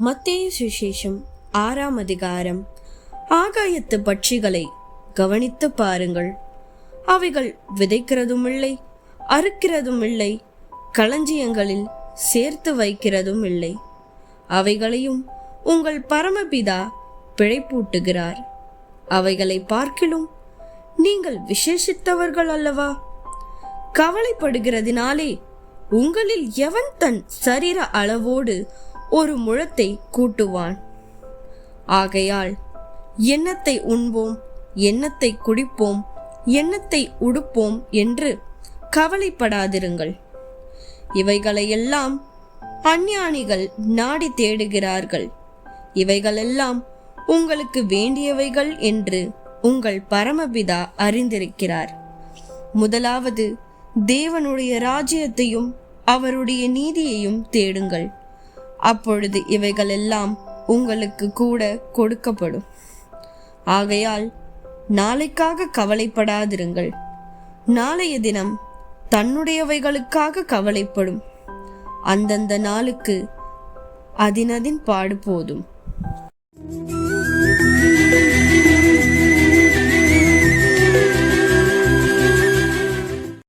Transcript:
மத்தேயு சுவிசேஷம் 6ஆம் அதிகாரம். ஆகாயத்து பட்சிகளை கவனித்து பாருங்கள். அவைகள் விதைக்கிறதும் இல்லை, அறுக்கிறதும் இல்லை, களஞ்சியங்களில் சேர்த்து வைக்கிறதும் இல்லை. அவைகளையும் உங்கள் பரமபிதா பிழைப்பூட்டுகிறார். அவைகளை பார்க்கிலும் நீங்கள் விசேஷித்தவர்கள் அல்லவா? கவலைப்படுகிறதினாலே உங்களில் எவன் தன் சரீர அளவோடு ஒரு முழத்தை கூட்டுவான்? ஆகையால் எண்ணத்தை உண்போம், எண்ணத்தை குடிப்போம், எண்ணத்தை உடுப்போம் என்று கவலைப்படாதிருங்கள். இவைகளையெல்லாம் அஞ்ஞானிகள் நாடி தேடுகிறார்கள். இவைகளெல்லாம் உங்களுக்கு வேண்டியவைகள் என்று உங்கள் பரமபிதா அறிந்திருக்கிறார். முதலாவது தேவனுடைய ராஜ்யத்தையும் அவருடைய நீதியையும் தேடுங்கள். அப்பொழுது இவைகளெல்லாம் உங்களுக்கு கூட கொடுக்கப்படும். ஆகையால் நாளைக்காக கவலைப்படாதிருங்கள். நாளைய தினம் தன்னுடையவைகளுக்காக கவலைப்படும். அந்தந்த நாளுக்கு அதினதின் பாடு போதும்.